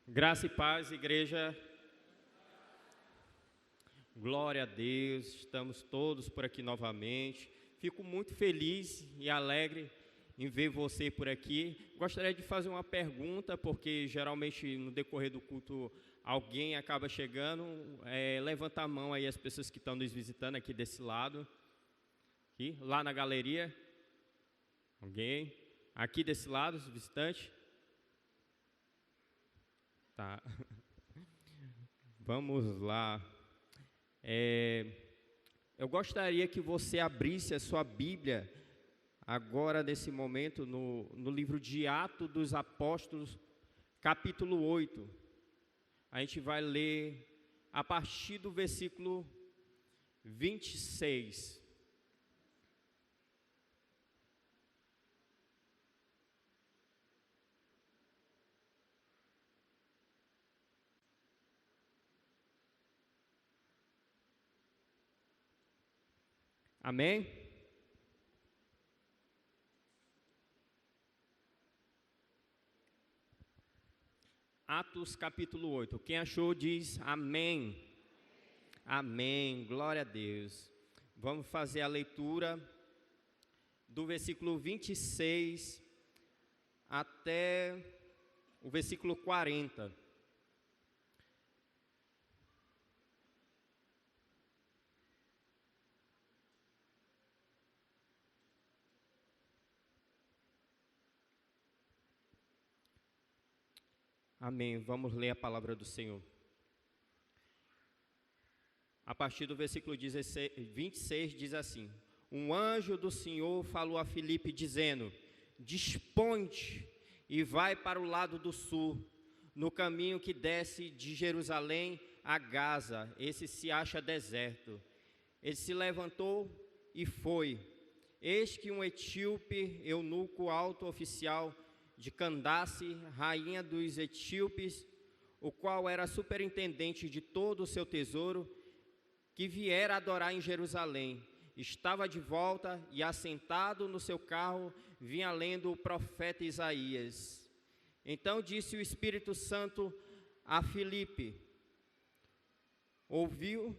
Graça e paz, igreja. Glória a Deus, estamos todos por aqui novamente. Fico muito feliz e alegre em ver você por aqui. Gostaria de fazer uma pergunta, porque geralmente no decorrer do culto alguém acaba chegando. Levanta a mão aí as pessoas que estão nos visitando aqui desse lado. Aqui, lá na galeria. Alguém? Aqui desse lado, os visitantes. Tá. Vamos lá. Eu gostaria que você abrisse a sua Bíblia agora, nesse momento, no livro de Atos dos Apóstolos, capítulo 8. A gente vai ler a partir do versículo 26. Amém? Atos capítulo 8. Quem achou diz amém. Amém. Glória a Deus. Vamos fazer a leitura do versículo 26 até o versículo 40. Amém. Vamos ler a palavra do Senhor. A partir do versículo 26 diz assim: Um anjo do Senhor falou a Filipe dizendo: Dispõe-te e vai para o lado do sul, no caminho que desce de Jerusalém a Gaza. Esse se acha deserto. Ele se levantou e foi. Eis que um etíope, eunuco alto oficial de Candace, rainha dos etíopes, o qual era superintendente de todo o seu tesouro, que viera adorar em Jerusalém, estava de volta e, assentado no seu carro, vinha lendo o profeta Isaías. Então disse o Espírito Santo a Filipe: ouviu,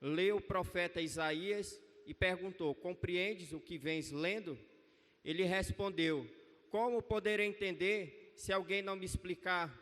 leu o profeta Isaías e perguntou: compreendes o que vens lendo? Ele respondeu: como poderei entender se alguém não me explicar?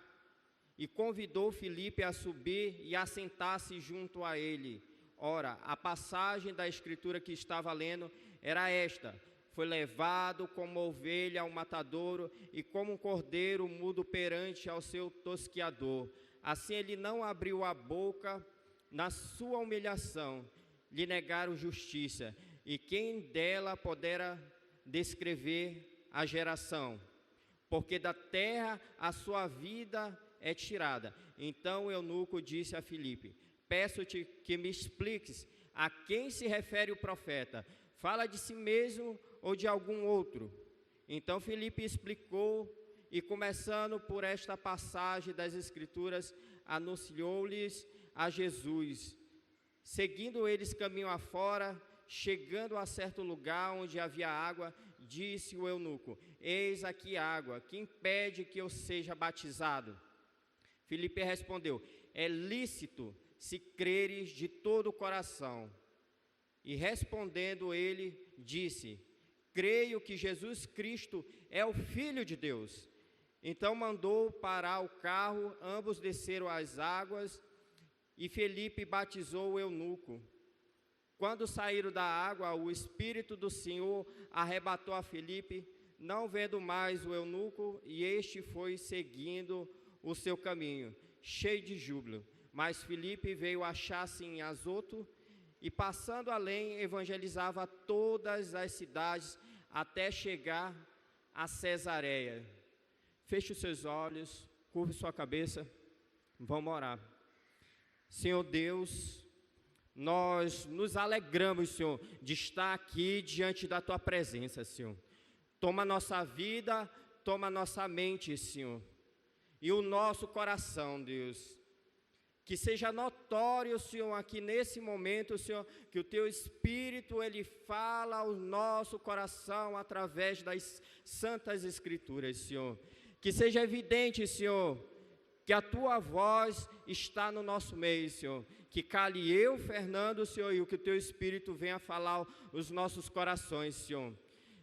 E convidou Filipe a subir e a sentar-se junto a ele. Ora, a passagem da escritura que estava lendo era esta: foi levado como ovelha ao matadouro e como um cordeiro mudo perante ao seu tosquiador. Assim ele não abriu a boca. Na sua humilhação lhe negaram justiça, e quem dela poderá descrever a geração? Porque da terra a sua vida é tirada. Então o eunuco disse a Filipe: peço-te que me expliques a quem se refere o profeta. Fala de si mesmo ou de algum outro? Então Filipe explicou, e começando por esta passagem das Escrituras, anunciou-lhes a Jesus. Seguindo eles caminho afora, chegando a certo lugar onde havia água, disse o eunuco: eis aqui água, que impede que eu seja batizado? Filipe respondeu: é lícito, se creres de todo o coração. E respondendo ele, disse: creio que Jesus Cristo é o Filho de Deus. Então mandou parar o carro, ambos desceram as águas, e Filipe batizou o eunuco. Quando saíram da água, o Espírito do Senhor arrebatou a Filipe, não vendo mais o eunuco, e este foi seguindo o seu caminho, cheio de júbilo. Mas Filipe veio achar-se em Azoto, e passando além, evangelizava todas as cidades, até chegar a Cesareia. Feche os seus olhos, curve sua cabeça, vamos orar. Senhor Deus, nós nos alegramos, Senhor, de estar aqui diante da Tua presença, Senhor. Toma nossa vida, toma nossa mente, Senhor, e o nosso coração, Deus. Que seja notório, Senhor, aqui nesse momento, Senhor, que o Teu Espírito, Ele fala ao nosso coração através das Santas Escrituras, Senhor. Que seja evidente, Senhor, que a Tua voz está no nosso meio, Senhor. Que cale eu, Fernando, Senhor, e que o Teu Espírito venha falar os nossos corações, Senhor.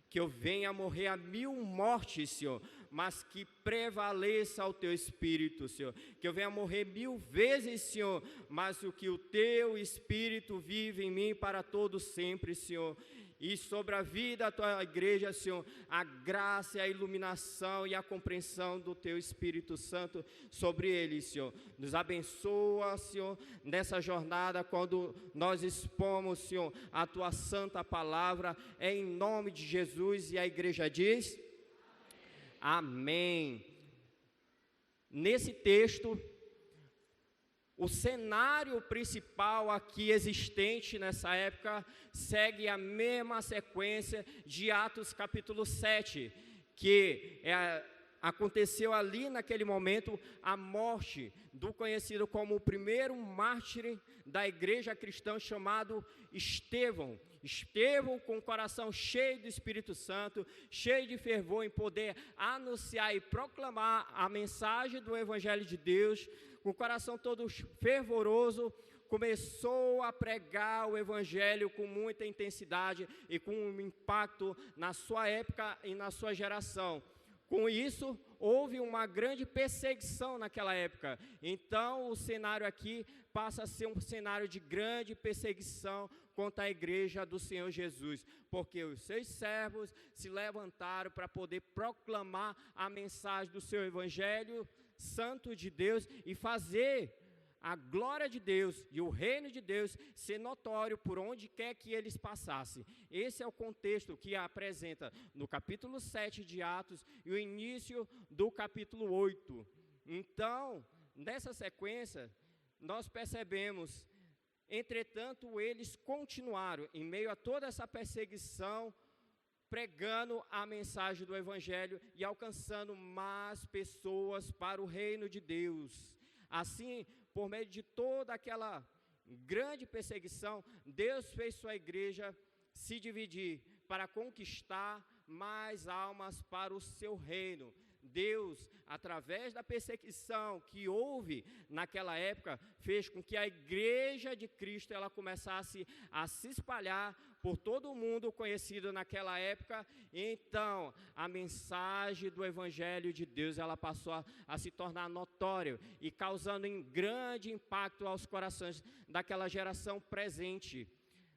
Que eu venha morrer a 1000 mortes, Senhor, mas que prevaleça o Teu Espírito, Senhor. Que eu venha morrer 1000 vezes, Senhor, mas o que o Teu Espírito vive em mim para todo sempre, Senhor. E sobre a vida da Tua igreja, Senhor, a graça, a iluminação e a compreensão do Teu Espírito Santo sobre eles, Senhor. Nos abençoa, Senhor, nessa jornada, quando nós expomos, Senhor, a Tua santa palavra, em nome de Jesus. E a igreja diz: amém. Nesse texto, o cenário principal aqui existente nessa época segue a mesma sequência de Atos capítulo 7, que aconteceu ali naquele momento a morte do conhecido como o primeiro mártir da igreja cristã, chamado Estevão. Estevão, com o coração cheio do Espírito Santo, cheio de fervor em poder anunciar e proclamar a mensagem do Evangelho de Deus, com o coração todo fervoroso, começou a pregar o Evangelho com muita intensidade e com um impacto na sua época e na sua geração. Com isso, houve uma grande perseguição naquela época. Então, o cenário aqui passa a ser um cenário de grande perseguição contra a igreja do Senhor Jesus, porque os seus servos se levantaram para poder proclamar a mensagem do seu Evangelho Santo de Deus e fazer a glória de Deus e o reino de Deus ser notório por onde quer que eles passassem. Esse é o contexto que apresenta no capítulo 7 de Atos e o início do capítulo 8. Então, nessa sequência, nós percebemos, entretanto, eles continuaram, em meio a toda essa perseguição, pregando a mensagem do Evangelho e alcançando mais pessoas para o reino de Deus. Assim, por meio de toda aquela grande perseguição, Deus fez sua igreja se dividir para conquistar mais almas para o seu reino. Deus, através da perseguição que houve naquela época, fez com que a igreja de Cristo ela começasse a se espalhar por todo o mundo conhecido naquela época. Então, a mensagem do Evangelho de Deus ela passou a se tornar notória e causando um grande impacto aos corações daquela geração presente.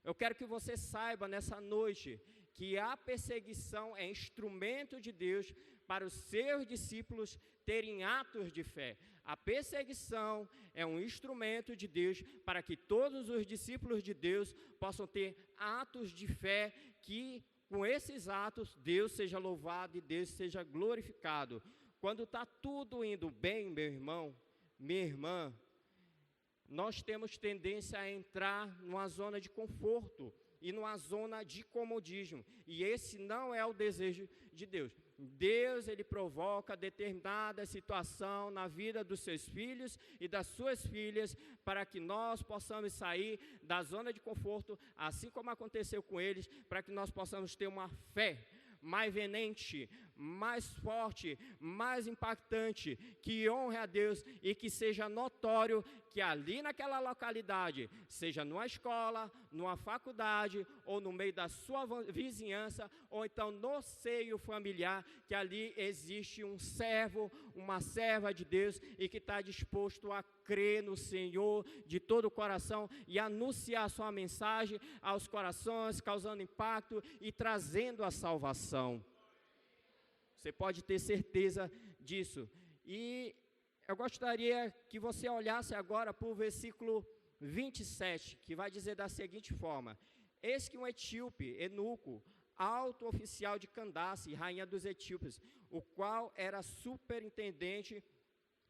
Eu quero que você saiba nessa noite que a perseguição é instrumento de Deus para os seus discípulos terem atos de fé. A perseguição é um instrumento de Deus para que todos os discípulos de Deus possam ter atos de fé, que com esses atos Deus seja louvado e Deus seja glorificado. Quando está tudo indo bem, meu irmão, minha irmã, nós temos tendência a entrar numa zona de conforto e numa zona de comodismo, e esse não é o desejo de Deus. Deus, ele provoca determinada situação na vida dos seus filhos e das suas filhas, para que nós possamos sair da zona de conforto, assim como aconteceu com eles, para que nós possamos ter uma fé mais venente, mais forte, mais impactante, que honre a Deus e que seja notório que ali naquela localidade, seja numa escola, numa faculdade, ou no meio da sua vizinhança, ou então no seio familiar, que ali existe um servo, uma serva de Deus, e que está disposto a crer no Senhor de todo o coração e anunciar a sua mensagem aos corações, causando impacto e trazendo a salvação. Você pode ter certeza disso. E eu gostaria que você olhasse agora para o versículo 27, que vai dizer da seguinte forma: eis que um etíope, eunuco, alto oficial de Candace, rainha dos etíopes, o qual era superintendente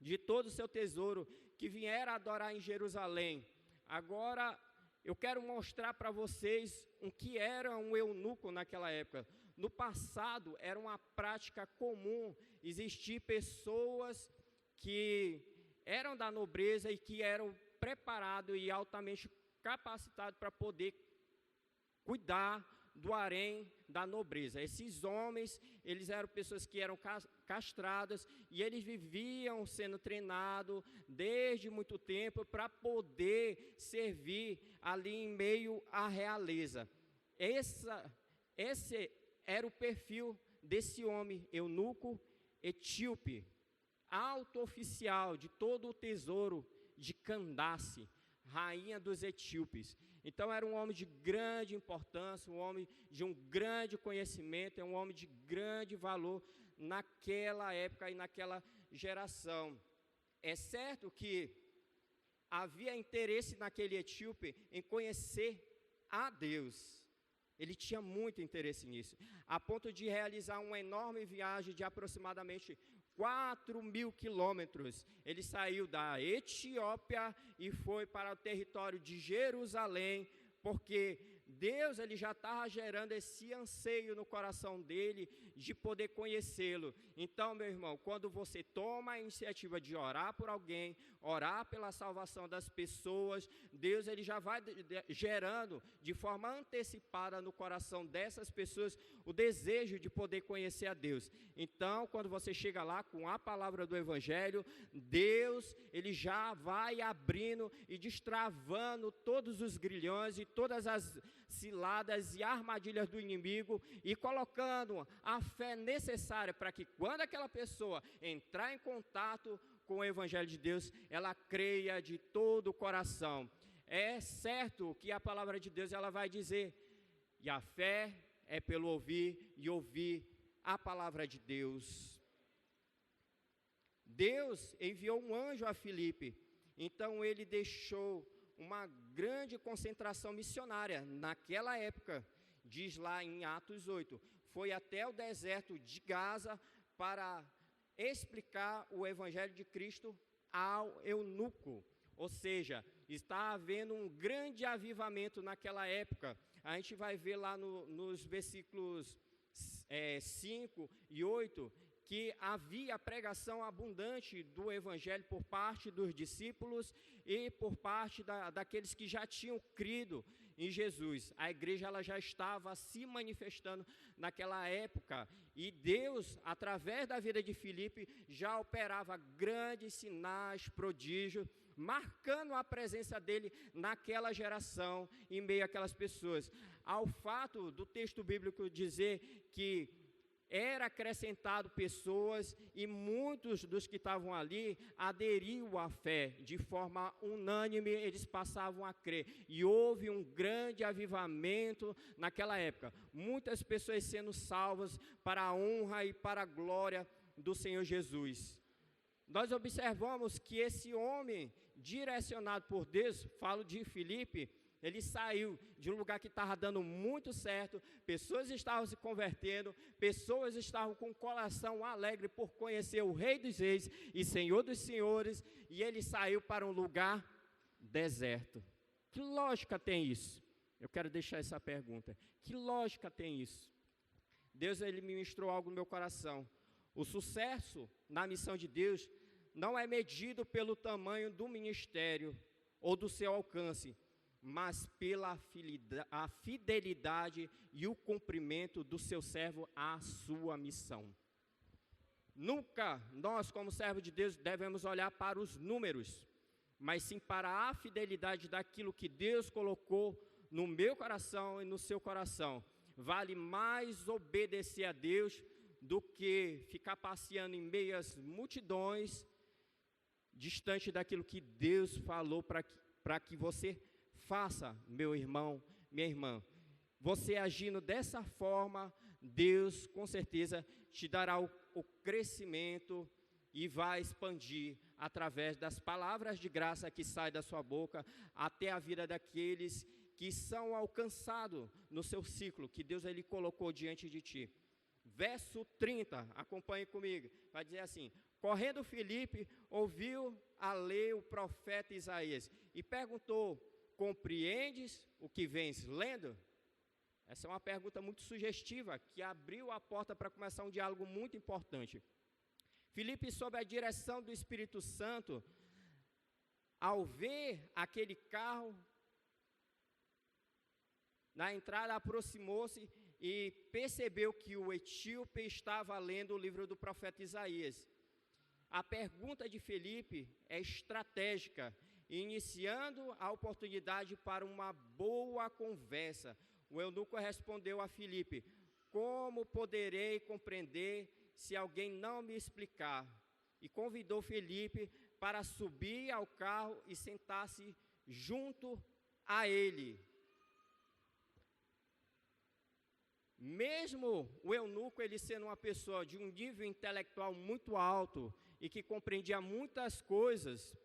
de todo o seu tesouro, que viera adorar em Jerusalém. Agora, eu quero mostrar para vocês o que era um eunuco naquela época. No passado, era uma prática comum existir pessoas que eram da nobreza e que eram preparados e altamente capacitados para poder cuidar do harém da nobreza. Esses homens, eles eram pessoas que eram castradas e eles viviam sendo treinados desde muito tempo para poder servir ali em meio à realeza. Esse era o perfil desse homem, eunuco etíope, alto oficial de todo o tesouro de Candace, rainha dos etíopes. Então era um homem de grande importância, um homem de um grande conhecimento, um homem de grande valor naquela época e naquela geração. É certo que havia interesse naquele etíope em conhecer a Deus. Ele tinha muito interesse nisso, a ponto de realizar uma enorme viagem de aproximadamente 4.000 quilômetros. Ele saiu da Etiópia e foi para o território de Jerusalém, porque Deus ele já estava gerando esse anseio no coração dele de poder conhecê-lo. Então, meu irmão, quando você toma a iniciativa de orar por alguém, orar pela salvação das pessoas, Deus ele já vai gerando de forma antecipada no coração dessas pessoas o desejo de poder conhecer a Deus. Então, quando você chega lá com a palavra do Evangelho, Deus ele já vai abrindo e destravando todos os grilhões e todas as ciladas e armadilhas do inimigo e colocando a fé necessária para que quando aquela pessoa entrar em contato com o Evangelho de Deus, ela creia de todo o coração. É certo que a palavra de Deus ela vai dizer, e a fé é pelo ouvir e ouvir a palavra de Deus. Deus enviou um anjo a Filipe, então ele deixou uma grande concentração missionária naquela época, diz lá em Atos 8, foi até o deserto de Gaza para explicar o Evangelho de Cristo ao eunuco, ou seja, está havendo um grande avivamento naquela época. A gente vai ver lá nos versículos 5 e 8, que havia pregação abundante do Evangelho por parte dos discípulos e por parte daqueles que já tinham crido em Jesus. A igreja ela já estava se manifestando naquela época e Deus, através da vida de Filipe, já operava grandes sinais, prodígios, marcando a presença dele naquela geração, em meio àquelas pessoas. Ao fato do texto bíblico dizer que era acrescentado pessoas e muitos dos que estavam ali aderiam à fé, de forma unânime eles passavam a crer e houve um grande avivamento naquela época, muitas pessoas sendo salvas para a honra e para a glória do Senhor Jesus. Nós observamos que esse homem direcionado por Deus, falo de Filipe, ele saiu de um lugar que estava dando muito certo, pessoas estavam se convertendo, pessoas estavam com o coração alegre por conhecer o Rei dos Reis e Senhor dos Senhores, e ele saiu para um lugar deserto. Que lógica tem isso? Eu quero deixar essa pergunta. Que lógica tem isso? Deus ele me ministrou algo no meu coração. O sucesso na missão de Deus não é medido pelo tamanho do ministério ou do seu alcance, mas pela a fidelidade e o cumprimento do seu servo à sua missão. Nunca nós, como servos de Deus, devemos olhar para os números, mas sim para a fidelidade daquilo que Deus colocou no meu coração e no seu coração. Vale mais obedecer a Deus do que ficar passeando em meio às multidões, distante daquilo que Deus falou para que você faça, meu irmão, minha irmã. Você agindo dessa forma, Deus com certeza te dará o crescimento e vai expandir através das palavras de graça que saem da sua boca até a vida daqueles que são alcançados no seu ciclo, que Deus ele colocou diante de ti. Verso 30, acompanhe comigo, vai dizer assim: correndo Filipe, ouviu a lei o profeta Isaías e perguntou: compreendes o que vens lendo? Essa é uma pergunta muito sugestiva, que abriu a porta para começar um diálogo muito importante. Filipe, sob a direção do Espírito Santo, ao ver aquele carro Na entrada, aproximou-se e percebeu que o etíope estava lendo o livro do profeta Isaías. A pergunta de Filipe é estratégica, iniciando a oportunidade para uma boa conversa. O eunuco respondeu a Filipe: como poderei compreender se alguém não me explicar? E convidou Filipe para subir ao carro e sentar-se junto a ele. Mesmo o eunuco, ele sendo uma pessoa de um nível intelectual muito alto e que compreendia muitas coisas,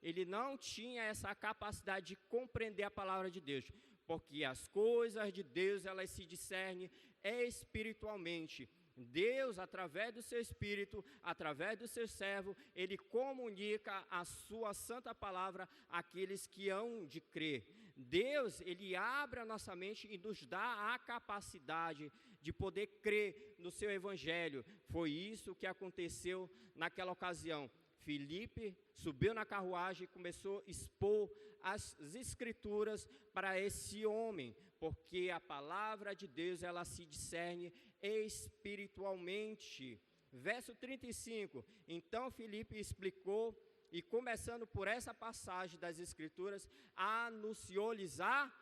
ele não tinha essa capacidade de compreender a palavra de Deus, porque as coisas de Deus, elas se discernem espiritualmente. Deus, através do seu Espírito, através do seu servo, Ele comunica a sua santa palavra àqueles que hão de crer. Deus, Ele abre a nossa mente e nos dá a capacidade de poder crer no seu Evangelho. Foi isso que aconteceu naquela ocasião. Filipe subiu na carruagem e começou a expor as escrituras para esse homem, porque a palavra de Deus, ela se discerne espiritualmente. Verso 35, então Filipe explicou, e começando por essa passagem das escrituras, anunciou-lhes a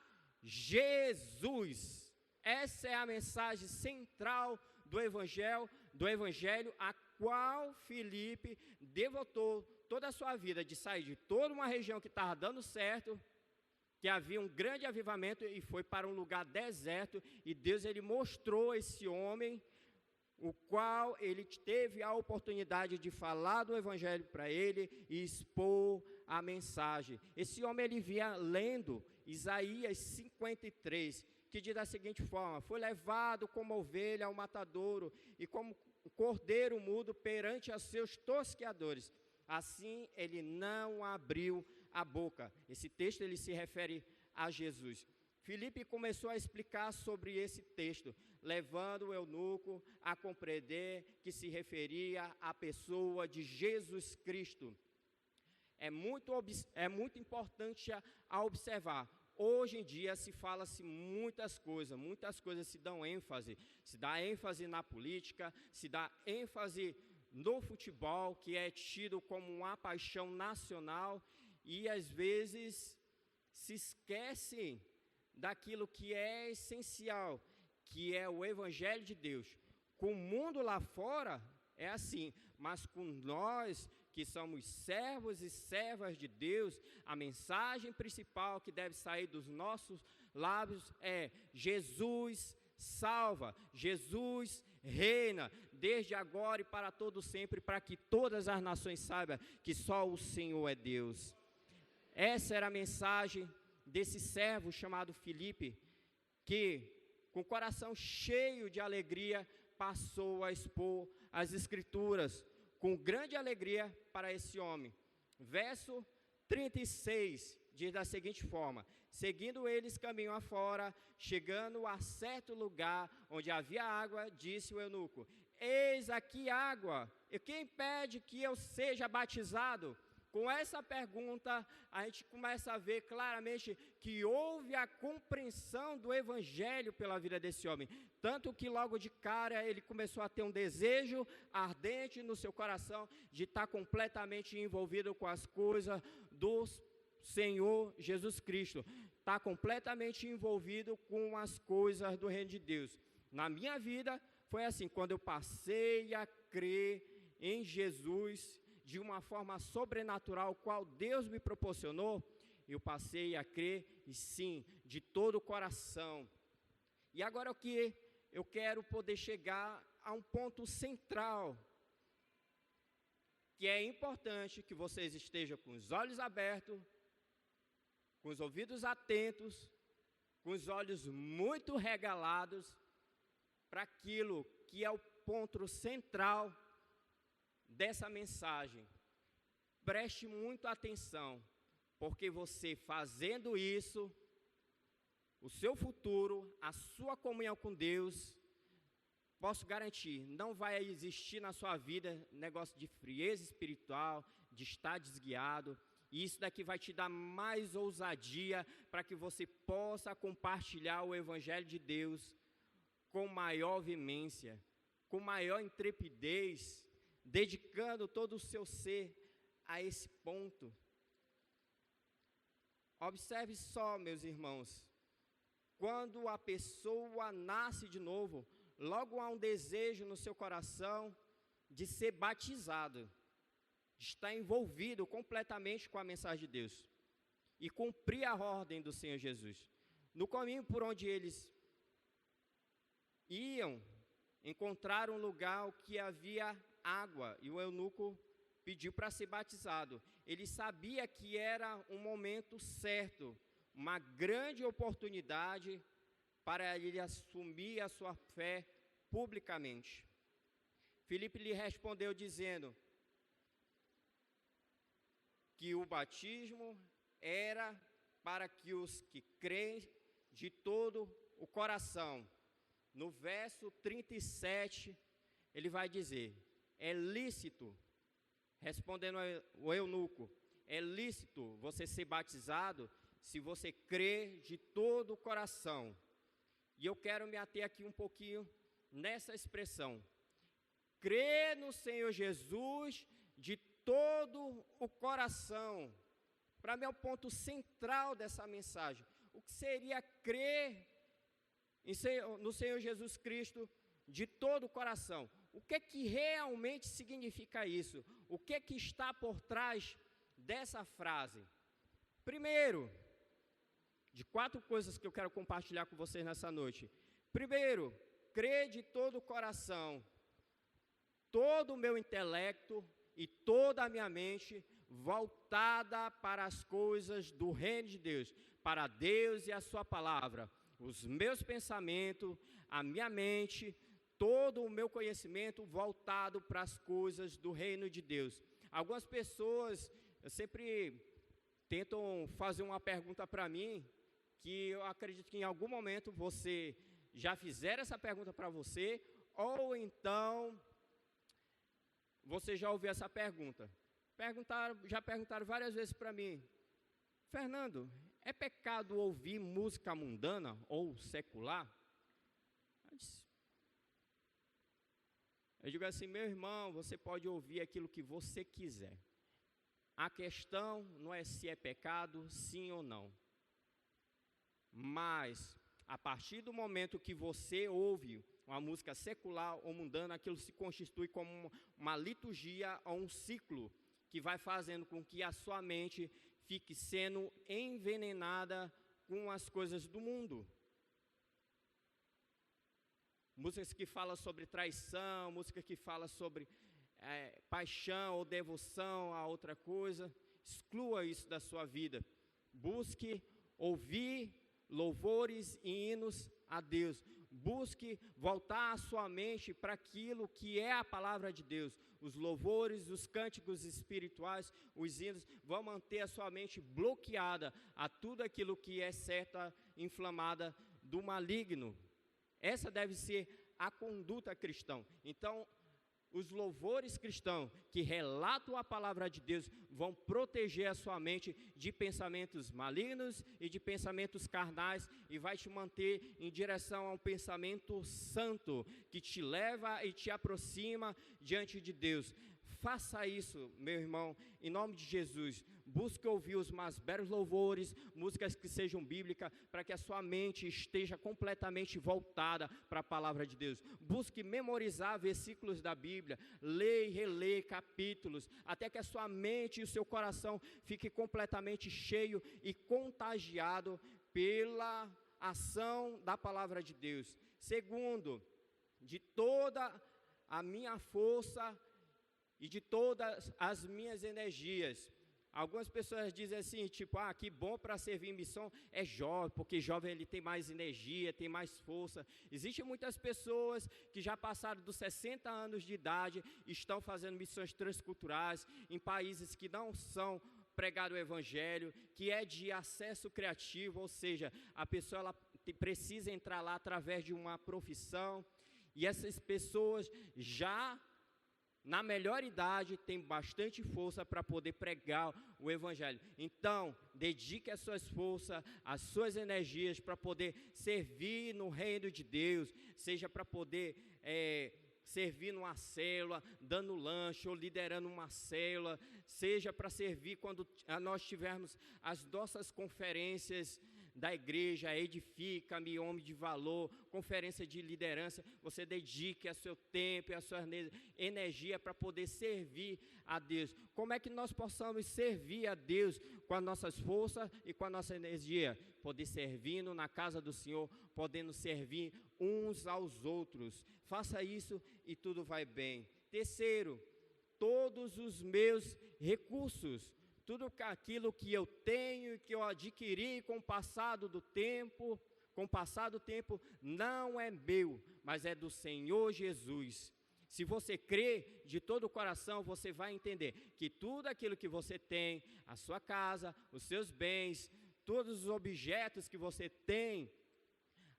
Jesus. Essa é a mensagem central do Evangelho, a qual Filipe devotou toda a sua vida, de sair de toda uma região que estava dando certo, que havia um grande avivamento, e foi para um lugar deserto, e Deus, ele mostrou esse homem, o qual ele teve a oportunidade de falar do Evangelho para ele e expor a mensagem. Esse homem, ele vinha lendo Isaías 53, que diz da seguinte forma: foi levado como ovelha ao matadouro e como cordeiro mudo perante os seus tosqueadores, assim ele não abriu a boca. Esse texto, ele se refere a Jesus. Filipe começou a explicar sobre esse texto, levando o eunuco a compreender que se referia à pessoa de Jesus Cristo. É muito importante a observar. Hoje em dia se fala-se muitas coisas se dão ênfase. Se dá ênfase na política, se dá ênfase no futebol, que é tido como uma paixão nacional, e às vezes se esquece daquilo que é essencial, que é o Evangelho de Deus. Com o mundo lá fora é assim, mas com nós que somos servos e servas de Deus, a mensagem principal que deve sair dos nossos lábios é: Jesus salva, Jesus reina, desde agora e para todo sempre, para que todas as nações saibam que só o Senhor é Deus. Essa era a mensagem desse servo chamado Filipe, que com o coração cheio de alegria passou a expor as escrituras com grande alegria para esse homem. Verso 36 diz da seguinte forma: seguindo eles caminho afora, chegando a certo lugar onde havia água, disse o eunuco: eis aqui água, e quem impede que eu seja batizado? Com essa pergunta, a gente começa a ver claramente que houve a compreensão do Evangelho pela vida desse homem. Tanto que logo de cara ele começou a ter um desejo ardente no seu coração de estar completamente envolvido com as coisas do Senhor Jesus Cristo. Estar completamente envolvido com as coisas do reino de Deus. Na minha vida foi assim, quando eu passei a crer em Jesus de uma forma sobrenatural, qual Deus me proporcionou, eu passei a crer, e sim, de todo o coração. E agora o que eu quero poder chegar a um ponto central, que é importante que vocês estejam com os olhos abertos, com os ouvidos atentos, com os olhos muito regalados, para aquilo que é o ponto central dessa mensagem. Preste muito atenção, porque você fazendo isso, o seu futuro, a sua comunhão com Deus, posso garantir, não vai existir na sua vida negócio de frieza espiritual, de estar desguiado, E isso daqui vai te dar mais ousadia para que você possa compartilhar o Evangelho de Deus com maior veemência, com maior intrepidez, dedicando todo o seu ser a esse ponto. Observe só, meus irmãos, quando a pessoa nasce de novo, logo há um desejo no seu coração de ser batizado, de estar envolvido completamente com a mensagem de Deus e cumprir a ordem do Senhor Jesus. No caminho por onde eles iam, encontraram um lugar que havia água e o eunuco pediu para ser batizado. Ele sabia que era um momento certo, uma grande oportunidade para ele assumir a sua fé publicamente. Filipe lhe respondeu dizendo que o batismo era para que os que creem de todo o coração. No verso 37, ele vai dizer, é lícito, respondendo o eunuco, é lícito você ser batizado se você crê de todo o coração. E eu quero me ater aqui um pouquinho nessa expressão. Crer no Senhor Jesus de todo o coração. Para mim é o ponto central dessa mensagem. O que seria crer no Senhor Jesus Cristo de todo o coração? O que é que realmente significa isso? O que é que está por trás dessa frase? Primeiro, de 4 coisas que eu quero compartilhar com vocês nessa noite. Primeiro, crer de todo o coração, todo o meu intelecto e toda a minha mente voltada para as coisas do reino de Deus, para Deus e a sua palavra. Os meus pensamentos, a minha mente, todo o meu conhecimento voltado para as coisas do reino de Deus. Algumas pessoas sempre tentam fazer uma pergunta para mim, que eu acredito que em algum momento você já fizeram essa pergunta para você, ou então você já ouviu essa pergunta. Já perguntaram várias vezes para mim, Fernando, é pecado ouvir música mundana ou secular? Eu digo assim, meu irmão, você pode ouvir aquilo que você quiser. A questão não é se é pecado, sim ou não. Mas, a partir do momento que você ouve uma música secular ou mundana, aquilo se constitui como uma liturgia ou um ciclo que vai fazendo com que a sua mente fique sendo envenenada com as coisas do mundo. Músicas que falam sobre traição, música que fala sobre paixão ou devoção a outra coisa, exclua isso da sua vida. Busque ouvir louvores e hinos a Deus. Busque voltar a sua mente para aquilo que é a palavra de Deus. Os louvores, os cânticos espirituais, os hinos vão manter a sua mente bloqueada a tudo aquilo que é seta inflamada do maligno. Essa deve ser a conduta cristã. Então, os louvores cristãos que relatam a palavra de Deus vão proteger a sua mente de pensamentos malignos e de pensamentos carnais e vai te manter em direção a um pensamento santo que te leva e te aproxima diante de Deus. Faça isso, meu irmão, em nome de Jesus. Busque ouvir os mais belos louvores, músicas que sejam bíblicas, para que a sua mente esteja completamente voltada para a palavra de Deus. Busque memorizar versículos da Bíblia, ler e reler capítulos, até que a sua mente e o seu coração fique completamente cheio e contagiado pela ação da palavra de Deus. Segundo, de toda a minha força e de todas as minhas energias. Algumas pessoas dizem assim, tipo, que bom para servir em missão é jovem, porque jovem ele tem mais energia, tem mais força. Existem muitas pessoas que já passaram dos 60 anos de idade, estão fazendo missões transculturais em países que não são pregado o evangelho, que é de acesso criativo, ou seja, a pessoa ela precisa entrar lá através de uma profissão, e essas pessoas já na melhor idade, tem bastante força para poder pregar o Evangelho. Então, dedique as suas forças, as suas energias para poder servir no reino de Deus, seja para poder servir numa célula, dando lanche ou liderando uma célula, seja para servir quando nós tivermos as nossas conferências da igreja, Edifica-me, Homem de Valor, conferência de liderança, você dedique o seu tempo e a sua energia para poder servir a Deus. Como é que nós possamos servir a Deus com as nossas forças e com a nossa energia? Poder servindo na casa do Senhor, podendo servir uns aos outros. Faça isso e tudo vai bem. Terceiro, todos os meus recursos, tudo aquilo que eu tenho e que eu adquiri com o passar do tempo, não é meu, mas é do Senhor Jesus. Se você crê de todo o coração, você vai entender que tudo aquilo que você tem, a sua casa, os seus bens, todos os objetos que você tem,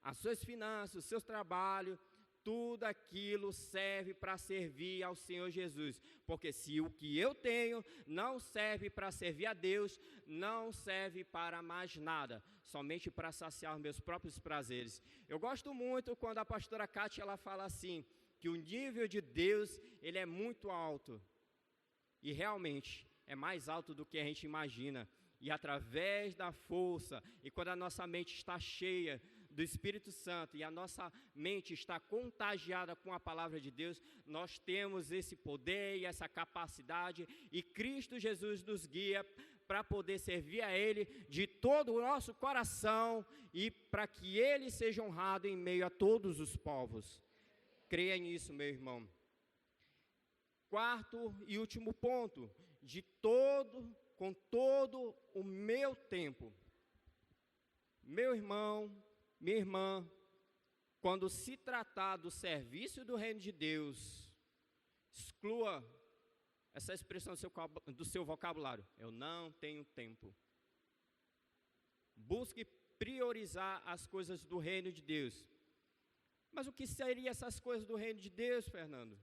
as suas finanças, o seu trabalho, tudo aquilo serve para servir ao Senhor Jesus, porque se o que eu tenho não serve para servir a Deus, não serve para mais nada, somente para saciar os meus próprios prazeres. Eu gosto muito quando a pastora Kátia, ela fala assim, que o nível de Deus, ele é muito alto, e realmente é mais alto do que a gente imagina, e através da força, e quando a nossa mente está cheia do Espírito Santo e a nossa mente está contagiada com a palavra de Deus, nós temos esse poder e essa capacidade, e Cristo Jesus nos guia para poder servir a Ele de todo o nosso coração e para que Ele seja honrado em meio a todos os povos. Creia nisso, meu irmão. Quarto e último ponto, com todo o meu tempo. Meu irmão, minha irmã, quando se tratar do serviço do reino de Deus, exclua essa expressão do seu vocabulário. Eu não tenho tempo. Busque priorizar as coisas do reino de Deus. Mas o que seriam essas coisas do reino de Deus, Fernando?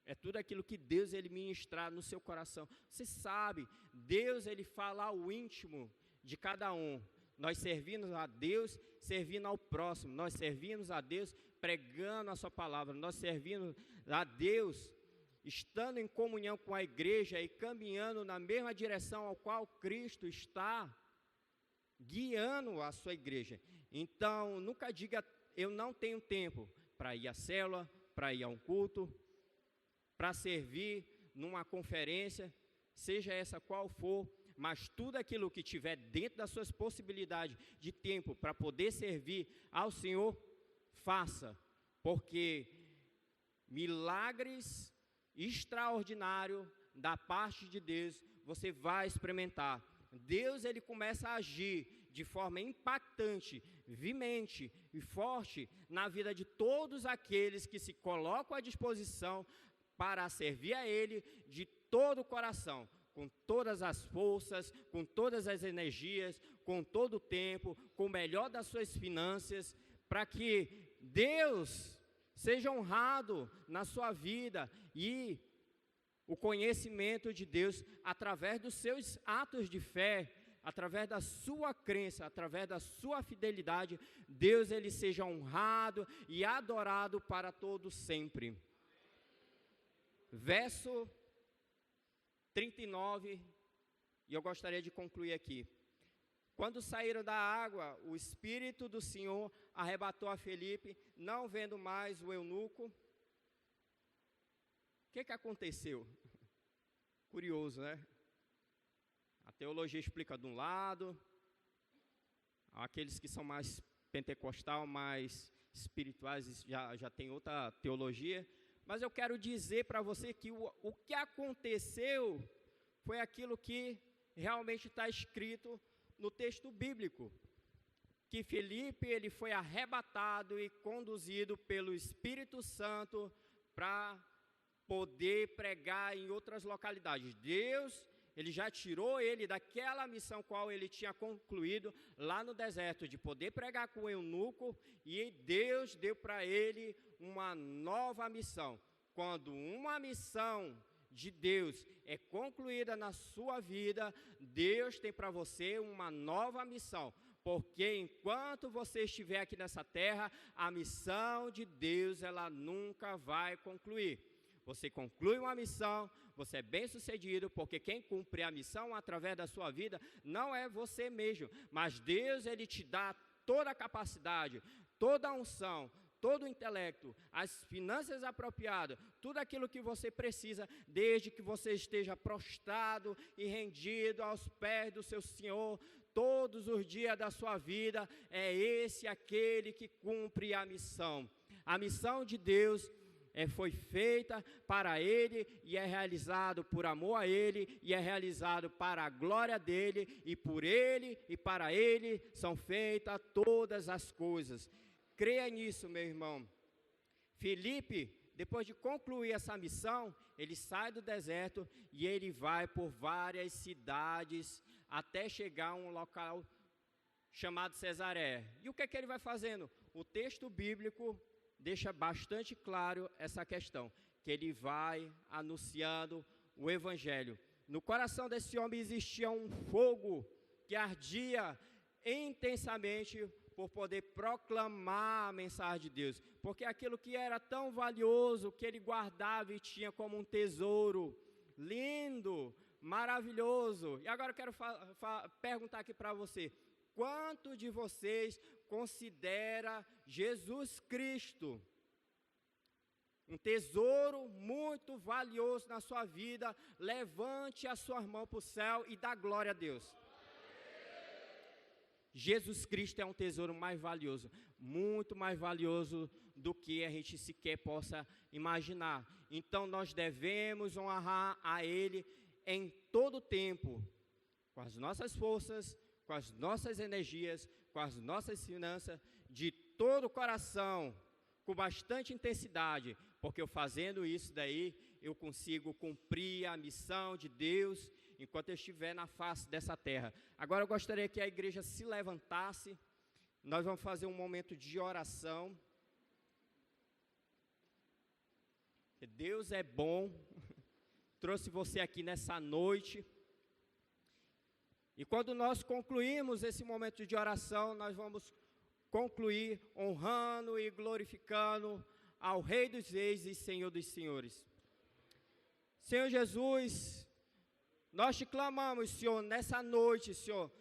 É tudo aquilo que Deus ele ministrar no seu coração. Você sabe, Deus ele fala ao íntimo de cada um. Nós servimos a Deus, servindo ao próximo. Nós servimos a Deus, pregando a sua palavra. Nós servimos a Deus, estando em comunhão com a igreja e caminhando na mesma direção ao qual Cristo está guiando a sua igreja. Então, nunca diga, eu não tenho tempo para ir à célula, para ir a um culto, para servir numa conferência, seja essa qual for, mas tudo aquilo que tiver dentro das suas possibilidades de tempo para poder servir ao Senhor, faça, porque milagres extraordinários da parte de Deus você vai experimentar. Deus ele começa a agir de forma impactante, vimente e forte na vida de todos aqueles que se colocam à disposição para servir a Ele de todo o coração, com todas as forças, com todas as energias, com todo o tempo, com o melhor das suas finanças, para que Deus seja honrado na sua vida e o conhecimento de Deus através dos seus atos de fé, através da sua crença, através da sua fidelidade, Deus ele seja honrado e adorado para todos sempre. Verso 39, e eu gostaria de concluir aqui. Quando saíram da água, o Espírito do Senhor arrebatou a Felipe, não vendo mais o eunuco. O que aconteceu? Curioso, né? A teologia explica de um lado, aqueles que são mais pentecostal, mais espirituais, já tem outra teologia. Mas eu quero dizer para você que o que aconteceu foi aquilo que realmente está escrito no texto bíblico, que Felipe ele foi arrebatado e conduzido pelo Espírito Santo para poder pregar em outras localidades. Deus, ele já tirou ele daquela missão qual ele tinha concluído lá no deserto, de poder pregar com o eunuco, e Deus deu para ele uma nova missão. quando uma missão de Deus é concluída na sua vida, Deus tem para você uma nova missão. Porque enquanto você estiver aqui nessa terra, a missão de Deus, ela nunca vai concluir. Você conclui uma missão, você é bem-sucedido, porque quem cumpre a missão através da sua vida não é você mesmo, mas Deus, Ele te dá toda a capacidade, toda a unção, todo o intelecto, as finanças apropriadas, tudo aquilo que você precisa, desde que você esteja prostrado e rendido aos pés do seu Senhor, todos os dias da sua vida, é esse aquele que cumpre a missão. A missão de Deus foi feita para Ele e é realizado por amor a Ele e é realizado para a glória dEle e por Ele e para Ele são feitas todas as coisas. Creia nisso, meu irmão. Filipe, depois de concluir essa missão, ele sai do deserto e ele vai por várias cidades até chegar a um local chamado Cesareia. E o que é que ele vai fazendo? O texto bíblico deixa bastante claro essa questão, que ele vai anunciando o evangelho. No coração desse homem existia um fogo que ardia intensamente por poder proclamar a mensagem de Deus, porque aquilo que era tão valioso, que ele guardava e tinha como um tesouro lindo, maravilhoso. E agora eu quero perguntar aqui para você, quanto de vocês considera Jesus Cristo um tesouro muito valioso na sua vida? Levante a sua mão para o céu e dá glória a Deus. Jesus Cristo é um tesouro mais valioso, muito mais valioso do que a gente sequer possa imaginar. Então nós devemos honrar a Ele em todo o tempo, com as nossas forças, com as nossas energias, com as nossas finanças, de todo o coração, com bastante intensidade, porque eu fazendo isso daí, eu consigo cumprir a missão de Deus enquanto eu estiver na face dessa terra. Agora eu gostaria que a igreja se levantasse, nós vamos fazer um momento de oração. Deus é bom, trouxe você aqui nessa noite, e quando nós concluirmos esse momento de oração, nós vamos concluir honrando e glorificando ao Rei dos Reis e Senhor dos Senhores. Senhor Jesus, nós te clamamos, Senhor, nessa noite, Senhor,